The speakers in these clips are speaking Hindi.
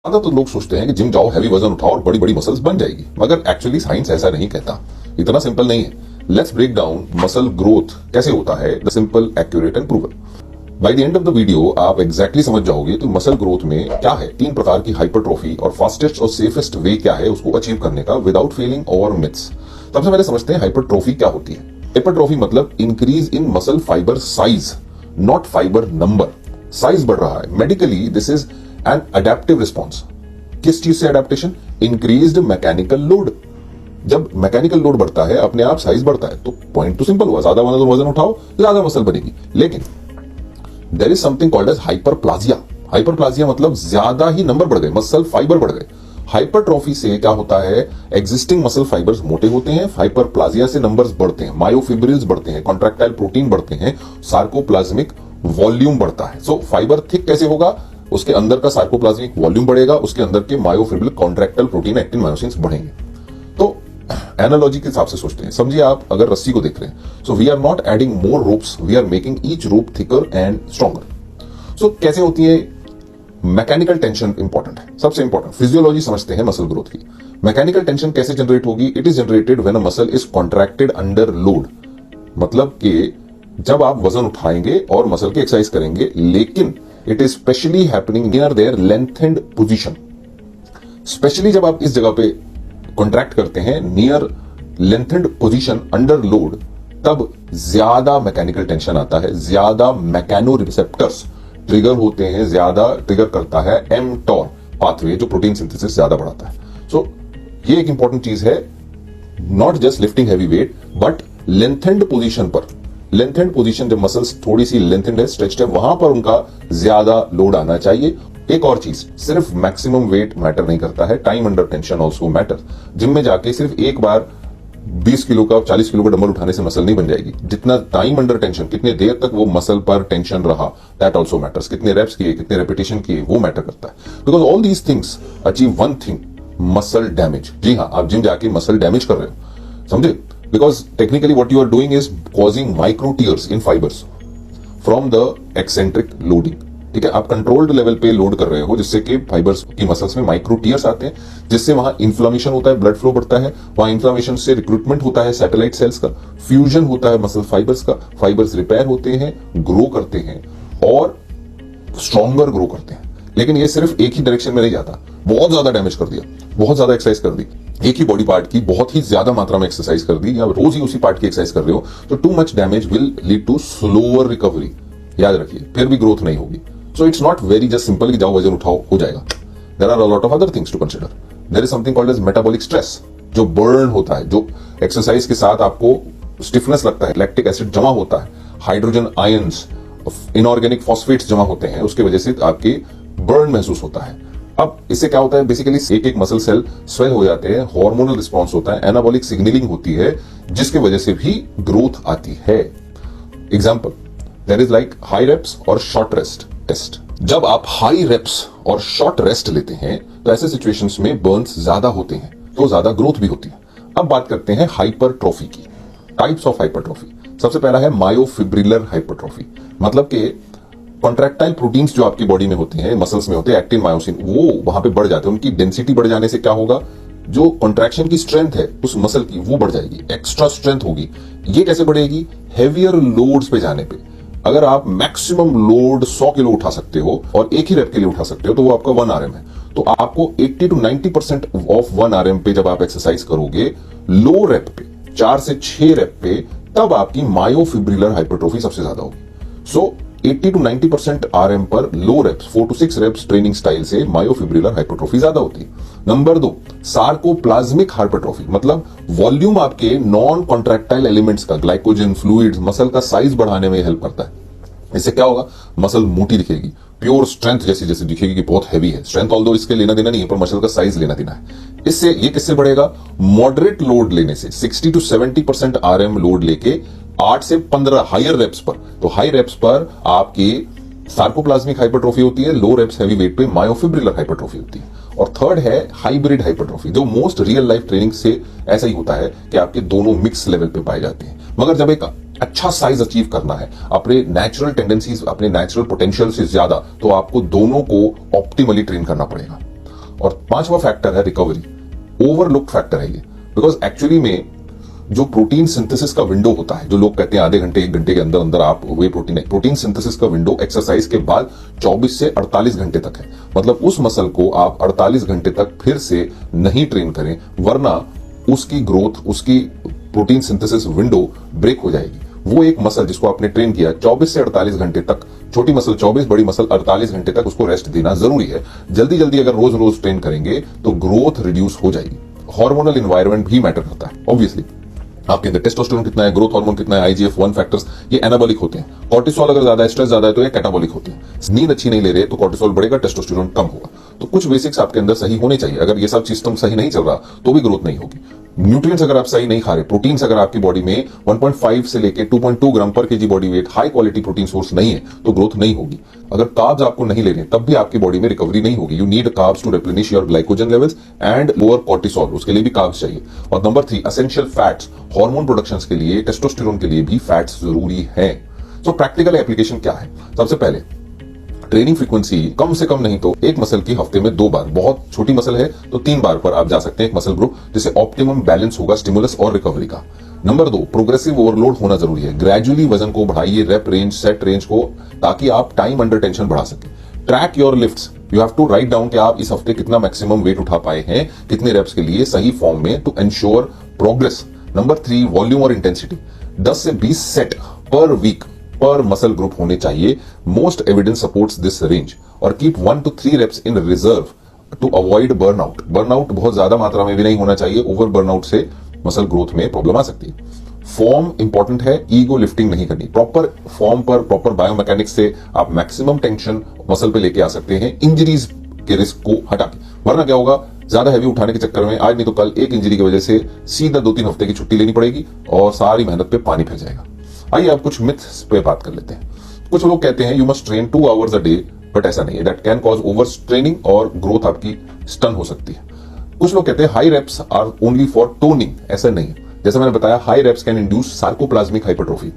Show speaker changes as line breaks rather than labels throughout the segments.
ज्यादा तो लोग सोचते हैं कि जिम जाओ, हैवी वजन उठाओ और बड़ी बड़ी मसल्स बन जाएगी, मगर एक्चुअली साइंस ऐसा नहीं कहता। इतना सिंपल नहीं है। Let's break down muscle growth कैसे होता है, the simple, accurate and proven. By the end of the video आप एग्जैक्टली समझ जाओगे कि मसल ग्रोथ में क्या है, 3 प्रकार की हाइपरट्रॉफी और फास्टेस्ट और सेफेस्ट वे क्या है उसको अचीव करने का विदाउट फेलिंग ओवर मिथ्स। सबसे पहले समझते हैं हाइपरट्रॉफी क्या होती है। हाइपरट्रॉफी मतलब increase in muscle fibre size, not fibre number. Size बढ़ रहा है। Medically this is an adaptive response. किस चीज से अडेप्टेशन? Increased mechanical load. जब मैकेनिकल लोड बढ़ता है अपने आप साइज बढ़ता है। तो पॉइंट तो सिंपल हुआ, ज्यादा वजन उठाओ ज्यादा मसल बनेगी। लेकिन there is something called as hyperplasia. Hyperplasia मतलब ज्यादा ही नंबर बढ़ गए, मसल फाइबर बढ़ गए। हाइपरट्रॉफी से क्या होता है, एग्जिस्टिंग मसल फाइबर्स मोटे होते हैं, हाइपरप्लाजिया से नंबर्स बढ़ते हैं, मायोफिब्रिल्स बढ़ते हैं, कॉन्ट्रैक्टाइल प्रोटीन बढ़ते हैं, सार्कोप्लाज्मिक वॉल्यूम बढ़ता है। सो फाइबर थिक कैसे होगा? उसके अंदर का सार्कोप्लाज्मिक वॉल्यूम बढ़ेगा, उसके अंदर के मायोफिब्रिल कॉन्ट्रैक्टाइल प्रोटीन, एक्टिन, मायोसिन्स बढ़ेंगे। तो एनालॉजी के हिसाब से सोचते हैं। समझिए आप अगर रस्सी को देख रहे हैं, so we are not adding more ropes, we are making each rope thicker and stronger. So कैसे होती है? मैकेनिकल टेंशन इंपॉर्टेंट है, सबसे इंपॉर्टेंट। फिजियोलॉजी समझते हैं मसल ग्रोथ की। मैकेनिकल टेंशन कैसे जनरेट होगी? It is generated when a muscle is contracted under load. मतलब कि जब आप वजन उठाएंगे और मसल की एक्सरसाइज करेंगे, लेकिन it is specially happening near their lengthened position. Specially जब आप इस जगह पे कॉन्ट्रैक्ट करते हैं near lengthened position under load, तब ज्यादा मैकेनिकल टेंशन आता है, ज्यादा मैकेनो रिसेप्टर्स ट्रिगर होते हैं, ज्यादा ट्रिगर करता है mTOR पाथवे जो प्रोटीन सिंथेसिस ज्यादा बढ़ाता है। सो ये एक इंपॉर्टेंट चीज है, not just lifting heavy weight but lengthened position पर। लेंथेंड पोजीशन जब मसल्स थोड़ी सी लेंथेंड है, स्ट्रेच्ड है, वहां पर उनका ज्यादा लोड आना चाहिए। एक और चीज, सिर्फ मैक्सिमम वेट मैटर नहीं करता है, time under tension also matter. Gym में जाके सिर्फ एक बार 20 किलो का 40 किलो का डंबल उठाने से मसल नहीं बन जाएगी। जितना टाइम अंडर टेंशन, कितने देर तक वो मसल पर टेंशन रहा, दैट ऑल्सो मैटर्स। कितने रेप्स किए, कितने रेपिटेशन किए, वो मैटर करता है। Because all these things achieve one thing, muscle damage. जी हाँ, आप जिम जाके मसल डैमेज कर रहे हो, समझे? Because technically what you are doing is causing micro tears in fibers from the eccentric loading. ठीक है, आप कंट्रोल्ड लेवल पे लोड कर रहे हो जिससे कि फाइबर्स की मसल्स में माइक्रो टीयर्स आते हैं, जिससे वहां इन्फ्लामेशन होता है, ब्लड फ्लो बढ़ता है, वहां इन्फ्लामेशन से रिक्रूटमेंट होता है सैटेलाइट सेल्स का, फ्यूजन होता है मसल फाइबर्स का, फाइबर्स रिपेयर होते हैं, ग्रो करते हैं और स्ट्रॉन्गर ग्रो करते हैं। लेकिन ये सिर्फ एक ही डायरेक्शन में नहीं जाता। बहुत ज्यादा डैमेज कर दिया, बहुत ज्यादा एक्सरसाइज कर दी, एक ही बॉडी पार्ट की बहुत ही ज्यादा मात्रा में एक्सरसाइज कर दी, या रोज ही उसी पार्ट की एक्सरसाइज कर रहे हो, तो too much damage will lead to slower recovery. याद रखिए, फिर भी ग्रोथ नहीं होगी। So it's not very just simple कि जाओ वजन उठाओ हो जाएगा। There are a lot of other things to consider. There is something called as metabolic stress, जो बर्न होता है, जो एक्सरसाइज के साथ आपको स्टिफनेस लगता है, लैक्टिक एसिड जमा होता है, हाइड्रोजन आयंस, इनऑर्गेनिक फॉस्फेट्स जमा होते हैं, उसकी वजह से आपकी बर्न महसूस होता है। अब इससे क्या होता है, बेसिकली एक एक मसल सेल स्वेल हो जाते हैं, हार्मोनल रिस्पॉन्स होता है, एनाबॉलिक सिग्नलिंग होती है, जिसकी वजह से भी ग्रोथ आती है। Example, there is like high reps और शॉर्ट रेस्ट टेस्ट। जब आप हाई रेप्स और शॉर्ट रेस्ट लेते हैं तो ऐसे सिचुएशंस में बर्न्स ज्यादा होते हैं, तो ज्यादा ग्रोथ भी होती है। अब बात करते हैं हाइपरट्रॉफी की, टाइप्स ऑफ हाइपरट्रॉफी। सबसे पहला है मायोफिब्रिलर हाइपरट्रॉफी, मतलब कि कॉन्ट्रैक्टाइल प्रोटीन्स जो आपकी बॉडी में होते हैं, मसल्स में होते हैं, एक्टिन, मायोसिन, वो वहां पे बढ़ जाते हैं। उनकी डेंसिटी बढ़ जाने से क्या होगा, जो कॉन्ट्रैक्शन की स्ट्रेंथ है उस मसल की वो बढ़ जाएगी, एक्स्ट्रा स्ट्रेंथ होगी। ये कैसे बढ़ेगी? हेवियर लोड्स पे जाने पे। अगर आप मैक्सिमम लोड 100 किलो उठा सकते हो और एक ही रेप के लिए उठा सकते हो, तो वो आपका 1 RM है। तो आपको 80 to 90% ऑफ 1 RM पे जब आप एक्सरसाइज करोगे, लो रेप पे, 4 से 6 रेप पे, तब आपकी मायोफिब्रिलर हाइपरट्रॉफी सबसे ज्यादा होगी। सो 80 to 90% RM पर low reps, 4 to 6 reps training style से मायोफिब्रिलर हाइपरट्रॉफी ज्यादा होती है। नंबर 2, सार्कोप्लाज्मिक हाइपरट्रॉफी, मतलब वॉल्यूम आपके नॉन कॉन्ट्रैक्टाइल एलिमेंट्स का, ग्लाइकोजन, फ्लूइड्स, मसल का साइज बढ़ाने में हेल्प करता है। इससे क्या होगा, मसल मोटी दिखेगी, प्योर स्ट्रेंथ जैसी जैसी दिखेगी कि बहुत हैवी है। स्ट्रेंथ ऑल्दो इसके लेना देना नहीं है, पर मसल का साइज लेना देना है। इससे ये किससे बढ़ेगा? मॉडरेट लोड लेने से, 60 to 70% RM लोड लेके 8 से 15 हायर रेप्स पर। तो हाई रेप्स पर आपकी सार्कोप्लाज्मिक हाइपरट्रॉफी होती है, लो रेप्स हैवी वेट पे मायोफिब्रिलर हाइपरट्रॉफी होती है। और थर्ड है हाइब्रिड हाइपरट्रॉफी, जो मोस्ट रियल लाइफ ट्रेनिंग से ऐसा ही होता है कि आपके दोनों मिक्स लेवल पे पाए जाते हैं। मगर जब एक अच्छा साइज अचीव करना है अपने नेचुरल टेंडेंसीज, अपने नेचुरल पोटेंशियल से ज्यादा, तो आपको दोनों को ऑप्टिमली ट्रेन करना पड़ेगा। और पांचवा फैक्टर है रिकवरी। ओवरलुक्ड फैक्टर है ये, बिकॉज एक्चुअली में जो प्रोटीन सिंथेसिस का विंडो होता है, जो लोग कहते हैं आधे घंटे 1 घंटे के अंदर अंदर आप वे प्रोटीन सिंथेसिस का विंडो एक्सरसाइज के बाद 24 से 48 घंटे तक है। मतलब उस मसल को आप 48 घंटे तक फिर से नहीं ट्रेन करें, वरना उसकी ग्रोथ, उसकी प्रोटीन सिंथेसिस विंडो ब्रेक हो जाएगी। वो एक मसल जिसको आपने ट्रेन किया 24 से 48 घंटे तक, छोटी मसल 24, बड़ी मसल 48 घंटे तक उसको रेस्ट देना जरूरी है। जल्दी जल्दी अगर रोज रोज ट्रेन करेंगे तो ग्रोथ रिड्यूस हो जाएगी। हार्मोनल एनवायरनमेंट भी मैटर करता है ऑब्वियसली। आपके अंदर टेस्टोस्टेरोन कितना है, ग्रोथ हार्मोन कितना है, IGF-1 फैक्टर्स, ये एनाबॉलिक होते हैं। कॉर्टिसोल अगर ज्यादा है, स्ट्रेस ज्यादा है तो ये कैटाबॉलिक होते हैं। नींद अच्छी नहीं ले रहे तो कॉर्टिसोल बढ़ेगा, टेस्टोस्टेरोन कम होगा। तो कुछ बेसिक्स आपके अंदर सही होने चाहिए। अगर ये सब सिस्टम सही नहीं चल रहा तो भी ग्रोथ नहीं होगी। न्यूट्रिएंट्स अगर आप सही नहीं खा रहे, प्रोटीन्स अगर आपकी बॉडी में 1.5 से लेके 2.2 ग्राम पर KG body weight high quality protein source नहीं है तो ग्रोथ नहीं होगी। अगर कार्ब्स आपको नहीं ले रहे तब भी आपकी बॉडी में रिकवरी नहीं होगी। You need carbs to replenish your glycogen levels and lower cortisol, उसके लिए भी कार्ब्स चाहिए। और number 3 essential fats, hormone production के लिए, टेस्टोस्टेरोन के लिए भी फैट्स जरूरी है। तो प्रैक्टिकल एप्लीकेशन क्या है? सबसे पहले ट्रेनिंग फ्रीक्वेंसी कम से कम नहीं तो एक मसल की हफ्ते में 2 बार, बहुत छोटी मसल है तो 3 बार पर आप जा सकते हैं एक मसल ग्रुप, जिससे ऑप्टिमम बैलेंस होगा स्टिमुलस और रिकवरी का। नंबर 2 प्रोग्रेसिव ओवरलोड होना जरूरी है। ग्रेजुअली वजन को बढ़ाइए, रेप रेंज, सेट रेंज को, ताकि आप टाइम अंडर टेंशन बढ़ा सके। Track your lifts, you have to write down कि आप इस हफ्ते कितना मैक्सिमम वेट उठा पाए हैं, कितने रेप्स के लिए, सही फॉर्म में, to ensure progress. Number 3 volume और इंटेंसिटी, 10 से 20 सेट पर वीक पर मसल ग्रुप होने चाहिए। Most evidence supports this range. और keep 1 to 3 reps in reserve to avoid burnout. Burnout बहुत ज्यादा मात्रा में भी नहीं होना चाहिए, ओवर बर्नआउट से मसल ग्रोथ में प्रॉब्लम आ सकती है। फॉर्म इंपॉर्टेंट है, ईगो लिफ्टिंग नहीं करनी। प्रॉपर फॉर्म पर, प्रॉपर बायोमैकेनिक्स से आप मैक्सिमम टेंशन मसल पे लेके आ सकते हैं, इंजरीज के रिस्क को हटा के। वरना क्या होगा, ज्यादा हैवी उठाने के चक्कर में आज नहीं तो कल एक इंजरी की वजह से सीधा 2-3 हफ्ते की छुट्टी लेनी पड़ेगी और सारी मेहनत पे पानी फिर जाएगा। आइए अब कुछ मिथ्स पे बात कर लेते हैं। कुछ लोग कहते हैं you must train 2 hours a day, but ऐसा नहीं है। That can cause over straining और ग्रोथ आपकी स्टन हो सकती है। कुछ लोग कहते हैं high reps are only for toning, ऐसा नहीं है। जैसे मैंने बताया, high reps can induce sarcoplasmic hypertrophy.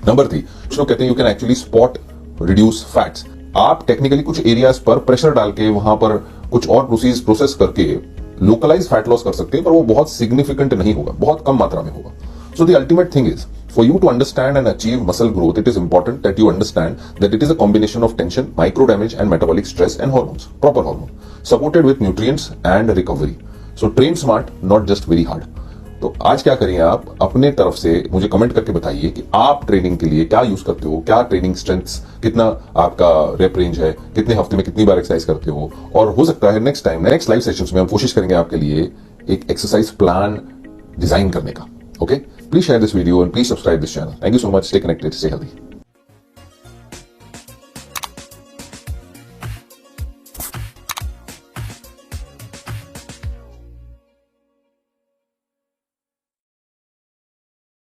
Number 3 कुछ लोग कहते हैं you can actually spot reduce fats. आप टेक्निकली कुछ एरियाज पर प्रेशर डाल के वहां पर कुछ और प्रोसेस करके लोकलाइज फैट लॉस कर सकते हैं, पर वो बहुत सिग्निफिकेंट नहीं होगा, बहुत कम मात्रा में होगा। So the ultimate thing is, for you to understand and achieve muscle growth, it is important that you understand that it is a combination of tension, micro damage and metabolic stress and hormones, proper hormone, supported with nutrients and recovery. So train smart, not just very hard. तो आज क्या करिए, आप अपने तरफ से मुझे कमेंट करके बताइए कि आप ट्रेनिंग के लिए क्या यूज करते हो, क्या ट्रेनिंग स्ट्रेंथ्स, कितना आपका रेप रेंज है, कितने हफ्ते में कितनी बार एक्सरसाइज करते हो। और हो सकता है next time, next live sessions में हम कोशिश करेंगे आपके लिए एक एक्सरसाइज प्लान डिजाइन करने का। Okay, please share this video and please subscribe this channel. Thank you so much. Stay connected, stay healthy.